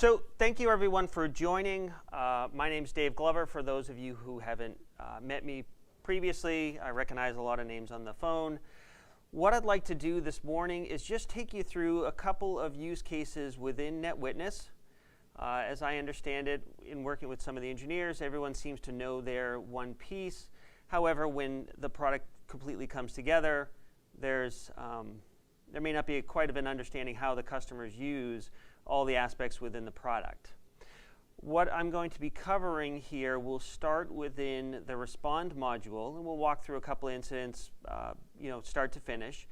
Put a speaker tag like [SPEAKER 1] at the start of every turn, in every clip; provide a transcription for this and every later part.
[SPEAKER 1] So thank you everyone for joining. My name's Dave Glover. For those of you who haven't met me previously, I recognize a lot of names on the phone. What I'd like to do this morning is just take you through a couple of use cases within NetWitness. As I understand it, in working with some of the engineers, everyone seems to know their one piece. However, when the product completely comes together, there may not be quite of an understanding how the customers use all the aspects within the product. What I'm going to be covering here will start within the respond module, and we'll walk through a couple of incidents, start to finish,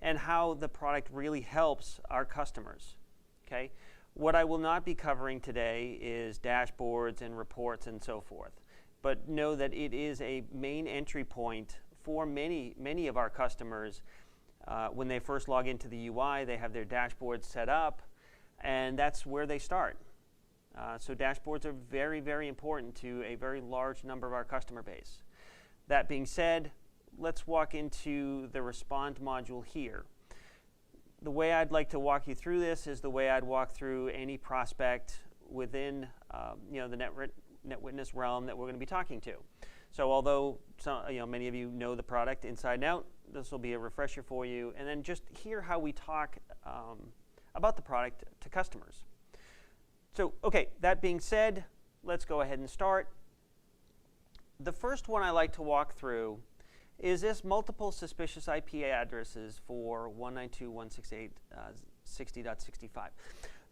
[SPEAKER 1] and how the product really helps our customers. Okay? What I will not be covering today is dashboards and reports and so forth, but know that it is a main entry point for many of our customers. When they first log into the UI, they have their dashboards set up, and that's where they start. So dashboards are very, very important to a very large number of our customer base. That being said, let's walk into the respond module here. The way I'd like to walk you through this is the way I'd walk through any prospect within the NetWitness realm that we're going to be talking to. So although many of you know the product inside and out, this will be a refresher for you, and then just hear how we talk about the product to customers. So, okay, that being said, let's go ahead and start. The first one I like to walk through is this multiple suspicious IP addresses for 192.168.60.65.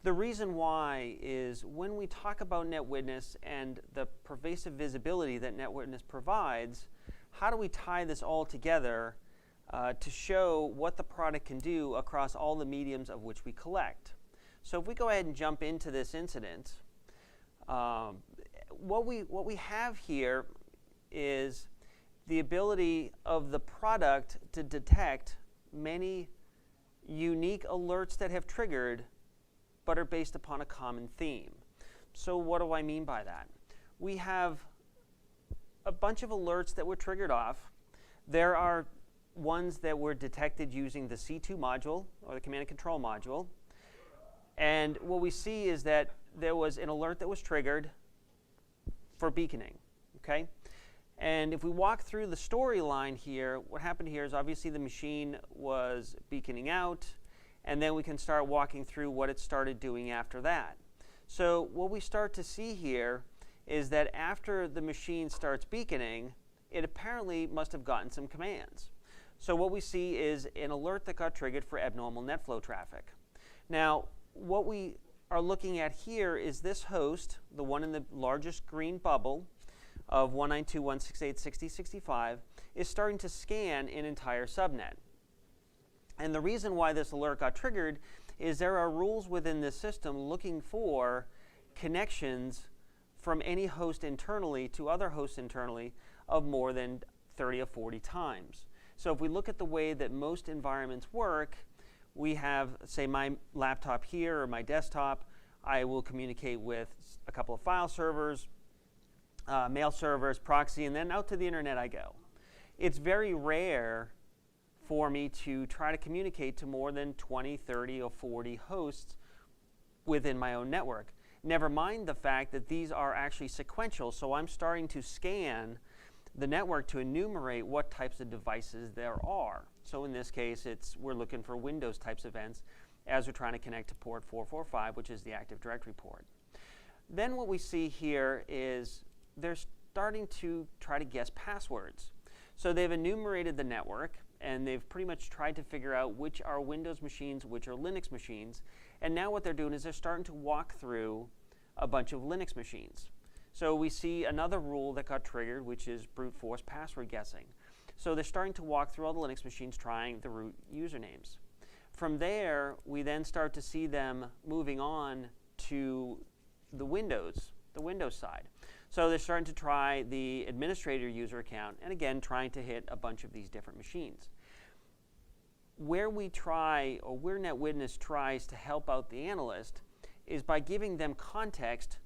[SPEAKER 1] The reason why is when we talk about NetWitness and the pervasive visibility that NetWitness provides, how do we tie this all together to show what the product can do across all the mediums of which we collect? So if we go ahead and jump into this incident, what we have here is the ability of the product to detect many unique alerts that have triggered but are based upon a common theme. So what do I mean by that? We have a bunch of alerts that were triggered off. There are ones that were detected using the C2 module, or the command and control module. And what we see is that there was an alert that was triggered for beaconing. Okay? And if we walk through the storyline here, what happened here is obviously the machine was beaconing out, and then we can start walking through what it started doing after that. So what we start to see here is that after the machine starts beaconing, it apparently must have gotten some commands. So what we see is an alert that got triggered for abnormal net flow traffic. Now, what we are looking at here is this host, the one in the largest green bubble of 192.168.60.65, is starting to scan an entire subnet. And the reason why this alert got triggered is there are rules within this system looking for connections from any host internally to other hosts internally of more than 30 or 40 times. So if we look at the way that most environments work, we have, say, my laptop here or my desktop. I will communicate with a couple of file servers, mail servers, proxy, and then out to the internet I go. It's very rare for me to try to communicate to more than 20, 30, or 40 hosts within my own network. Never mind the fact that these are actually sequential, so I'm starting to scan the network to enumerate what types of devices there are. So in this case, we're looking for Windows types events as we're trying to connect to port 445, which is the Active Directory port. Then what we see here is they're starting to try to guess passwords. So they've enumerated the network, and they've pretty much tried to figure out which are Windows machines, which are Linux machines. And now what they're doing is they're starting to walk through a bunch of Linux machines. So we see another rule that got triggered, which is brute force password guessing. So they're starting to walk through all the Linux machines trying the root usernames. From there, we then start to see them moving on to the Windows side. So they're starting to try the administrator user account, and again, trying to hit a bunch of these different machines. Where NetWitness tries to help out the analyst is by giving them context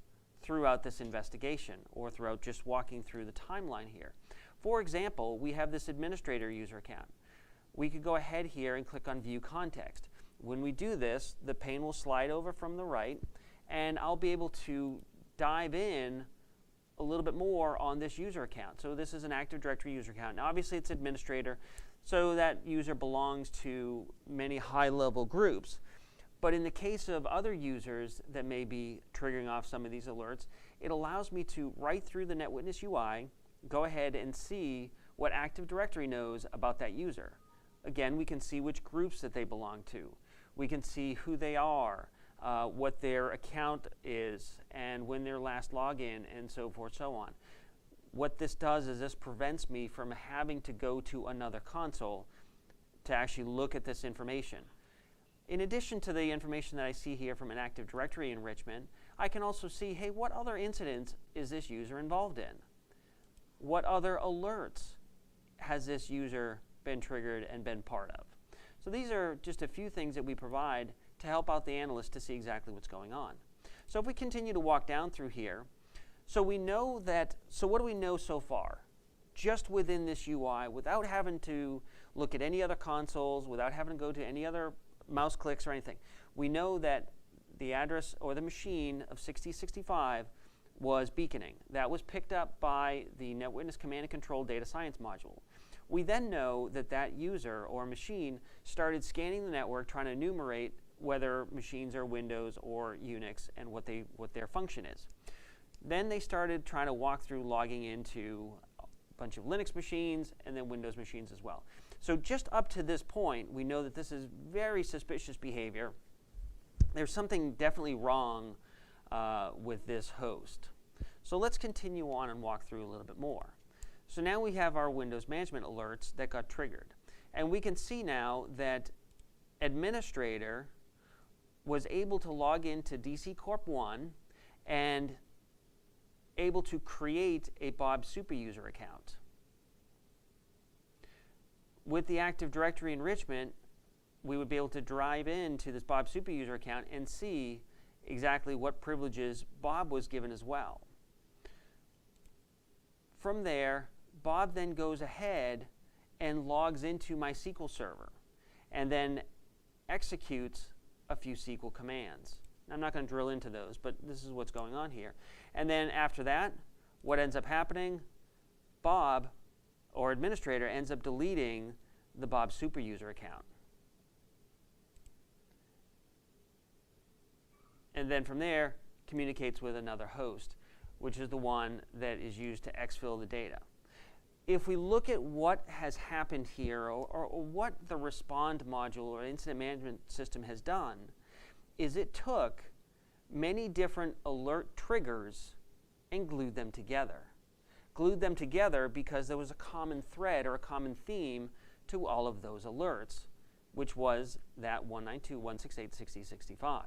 [SPEAKER 1] throughout this investigation, or throughout just walking through the timeline here. For example, we have this administrator user account. We could go ahead here and click on View Context. When we do this, the pane will slide over from the right, and I'll be able to dive in a little bit more on this user account. So this is an Active Directory user account. Now obviously it's administrator, so that user belongs to many high-level groups. But in the case of other users that may be triggering off some of these alerts, it allows me to, right through the NetWitness UI, go ahead and see what Active Directory knows about that user. Again, we can see which groups that they belong to. We can see who they are, what their account is, and when their last login, and so forth, so on. What this does is this prevents me from having to go to another console to actually look at this information. In addition to the information that I see here from an Active Directory enrichment, I can also see, hey, what other incidents is this user involved in? What other alerts has this user been triggered and been part of? So these are just a few things that we provide to help out the analyst to see exactly what's going on. So if we continue to walk down through here, so we know that, so what do we know so far? Just within this UI, without having to look at any other consoles, without having to go to any other mouse clicks or anything, we know that the address or the machine of 6065 was beaconing. That was picked up by the NetWitness Command and Control Data Science module. We then know that that user or machine started scanning the network, trying to enumerate whether machines are Windows or Unix and what their function is. Then they started trying to walk through logging into a bunch of Linux machines and then Windows machines as well. So just up to this point, we know that this is very suspicious behavior. There's something definitely wrong with this host. So let's continue on and walk through a little bit more. So now we have our Windows management alerts that got triggered. And we can see now that administrator was able to log into DC Corp 1 and able to create a Bob Superuser account. With the Active Directory enrichment, we would be able to drive into this Bob Superuser account and see exactly what privileges Bob was given as well. From there, Bob then goes ahead and logs into my SQL server and then executes a few SQL commands. I'm not going to drill into those, but this is what's going on here. And then after that, what ends up happening? Bob, or administrator, ends up deleting the Bob Superuser account. And then from there, communicates with another host, which is the one that is used to exfil the data. If we look at what has happened here, or what the Respond module or incident management system has done, is it took many different alert triggers and glued them together. Glued them together because there was a common thread or a common theme to all of those alerts, which was that 192.168.60.65.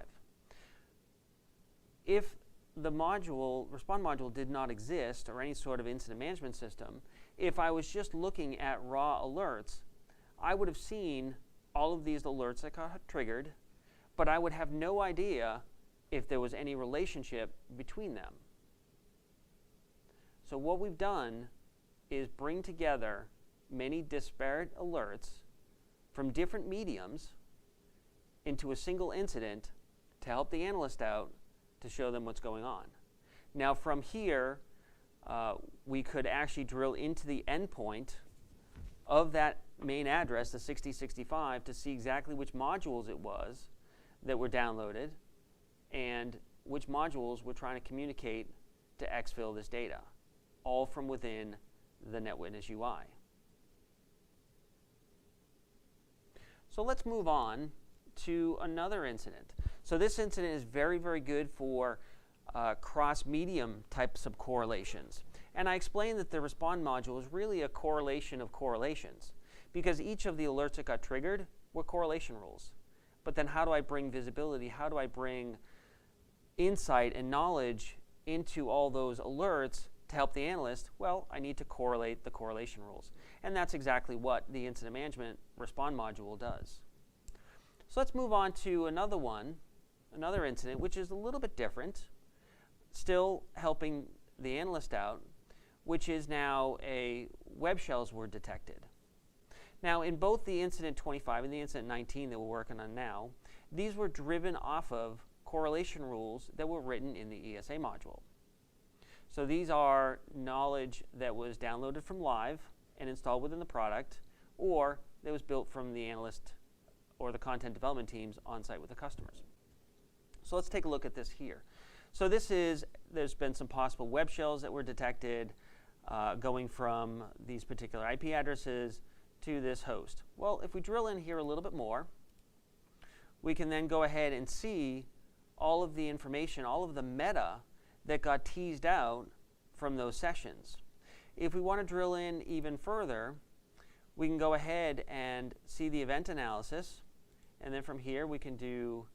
[SPEAKER 1] If the module, Respond module, did not exist, or any sort of incident management system, if I was just looking at raw alerts, I would have seen all of these alerts that got triggered, but I would have no idea if there was any relationship between them. So what we've done is bring together many disparate alerts from different mediums into a single incident to help the analyst out to show them what's going on. Now from here, we could actually drill into the endpoint of that main address, the 6065, to see exactly which modules it was that were downloaded and which modules were trying to communicate to exfil this data, all from within the NetWitness UI. So let's move on to another incident. So this incident is very, very good for cross-medium types of correlations. And I explained that the Respond module is really a correlation of correlations, because each of the alerts that got triggered were correlation rules. But then how do I bring visibility? How do I bring insight and knowledge into all those alerts to help the analyst? Well, I need to correlate the correlation rules. And that's exactly what the Incident Management Respond module does. So let's move on to another incident, which is a little bit different, still helping the analyst out, which is now a web shells were detected. Now, in both the incident 25 and the incident 19 that we're working on now, these were driven off of correlation rules that were written in the ESA module. So these are knowledge that was downloaded from live and installed within the product, or that was built from the analyst or the content development teams on site with the customers. So let's take a look at this here. So there's been some possible web shells that were detected going from these particular IP addresses to this host. Well, if we drill in here a little bit more, we can then go ahead and see all of the information, all of the meta that got teased out from those sessions. If we want to drill in even further, we can go ahead and see the event analysis, and then from here we can do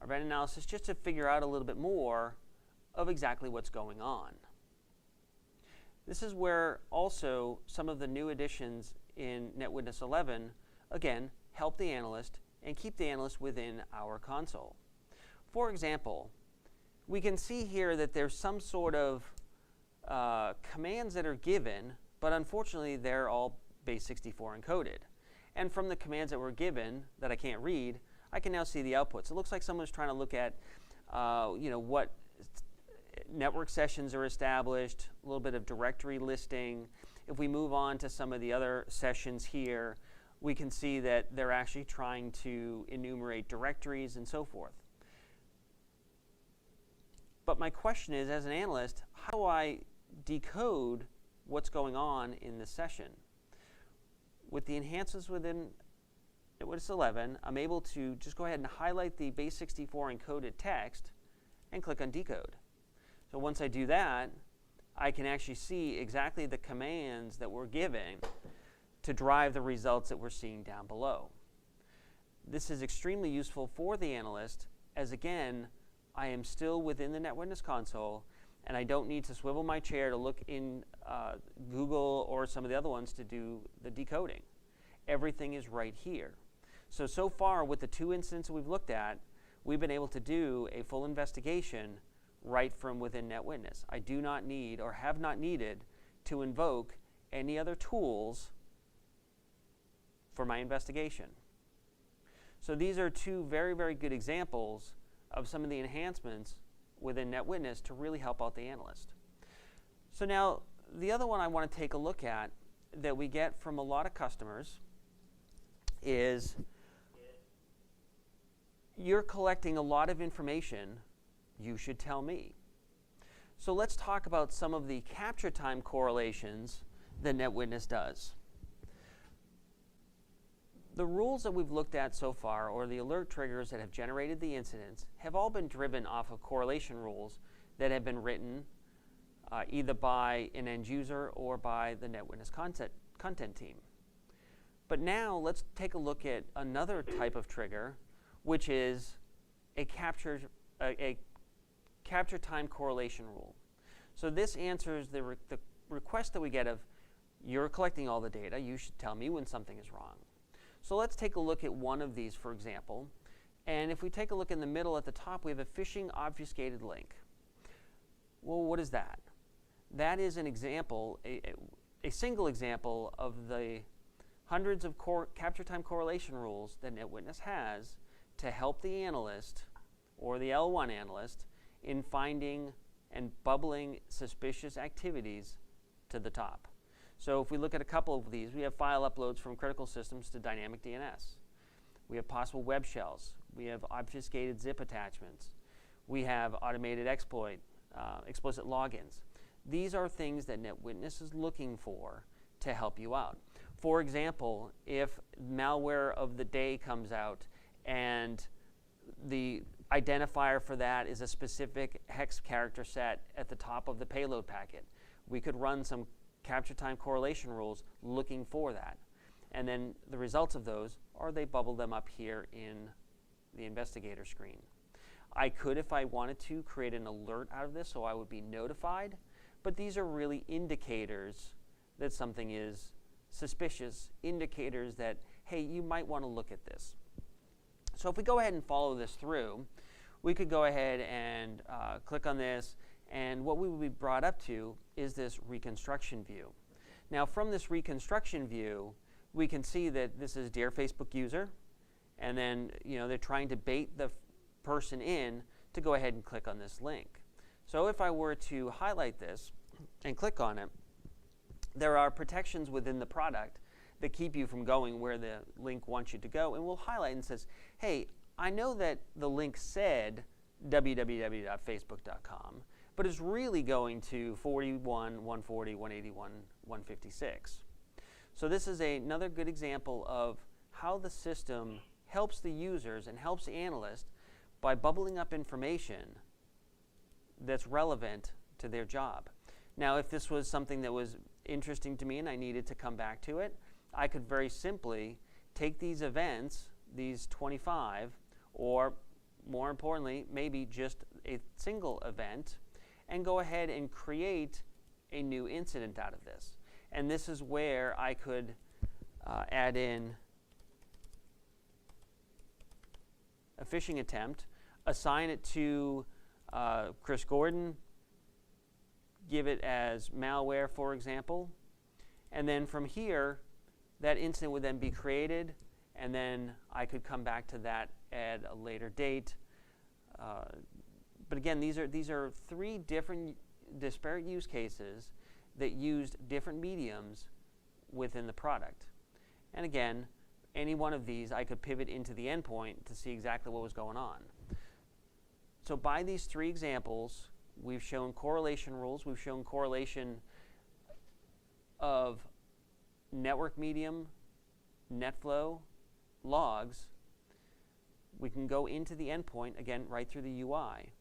[SPEAKER 1] our event analysis just to figure out a little bit more of exactly what's going on. This is where also some of the new additions in NetWitness 11, again, help the analyst and keep the analyst within our console. For example, we can see here that there's some sort of commands that are given, but unfortunately they're all base 64 encoded. And from the commands that were given that I can't read, I can now see the outputs. It looks like someone's trying to look at what network sessions are established, a little bit of directory listing. If we move on to some of the other sessions here, we can see that they're actually trying to enumerate directories and so forth. But my question is, as an analyst, how do I decode what's going on in this session? With the enhancements within NetWitness 11, I'm able to just go ahead and highlight the base 64 encoded text and click on decode. So once I do that, I can actually see exactly the commands that we're giving to drive the results that we're seeing down below. This is extremely useful for the analyst, as again, I am still within the NetWitness console, and I don't need to swivel my chair to look in Google or some of the other ones to do the decoding. Everything is right here. So far with the 2 incidents we've looked at, we've been able to do a full investigation right from within NetWitness. I do not need or have not needed to invoke any other tools for my investigation. So these are 2 very, very good examples of some of the enhancements within NetWitness to really help out the analyst. So now the other one I want to take a look at that we get from a lot of customers is you're collecting a lot of information, you should tell me. So let's talk about some of the capture time correlations that NetWitness does. The rules that we've looked at so far, or the alert triggers that have generated the incidents, have all been driven off of correlation rules that have been written either by an end user or by the NetWitness content team. But now let's take a look at another type of trigger, which is a capture time correlation rule. So this answers the request that we get of, you're collecting all the data, you should tell me when something is wrong. So let's take a look at one of these, for example. And if we take a look in the middle at the top, we have a phishing obfuscated link. Well, what is that? That is an example, a single example of the hundreds of capture time correlation rules that NetWitness has to help the analyst or the L1 analyst in finding and bubbling suspicious activities to the top. So if we look at a couple of these, we have file uploads from critical systems to dynamic DNS. We have possible web shells. We have obfuscated zip attachments. We have automated explicit logins. These are things that NetWitness is looking for to help you out. For example, if malware of the day comes out and the identifier for that is a specific hex character set at the top of the payload packet, we could run some capture time correlation rules looking for that. And then the results of those are they bubble them up here in the investigator screen. I could, if I wanted to, create an alert out of this so I would be notified, but these are really indicators that something is suspicious, indicators that, hey, you might want to look at this. So if we go ahead and follow this through, we could go ahead and click on this, and what we would be brought up to is this reconstruction view. Now from this reconstruction view, we can see that this is Dear Facebook User, and then they're trying to bait the person in to go ahead and click on this link. So if I were to highlight this and click on it, there are protections within the product that keep you from going where the link wants you to go, and we'll highlight and says, hey, I know that the link said www.facebook.com, but it's really going to 41, 140, 181, 156. So this is another good example of how the system helps the users and helps the analyst by bubbling up information that's relevant to their job. Now, if this was something that was interesting to me and I needed to come back to it, I could very simply take these events, these 25, or more importantly, maybe just a single event, and go ahead and create a new incident out of this. And this is where I could add in a phishing attempt, assign it to Chris Gordon, give it as malware, for example, and then from here, that incident would then be created, and then I could come back to that at a later date. But again, these are three different disparate use cases that used different mediums within the product. And again, any one of these I could pivot into the endpoint to see exactly what was going on. So by these three examples, we've shown correlation rules, we've shown correlation of network medium, NetFlow, logs. We can go into the endpoint, again, right through the UI.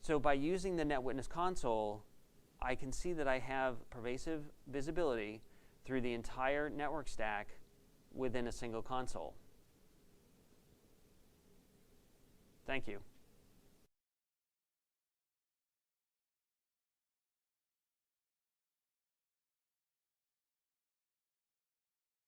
[SPEAKER 1] So by using the NetWitness console, I can see that I have pervasive visibility through the entire network stack within a single console. Thank you.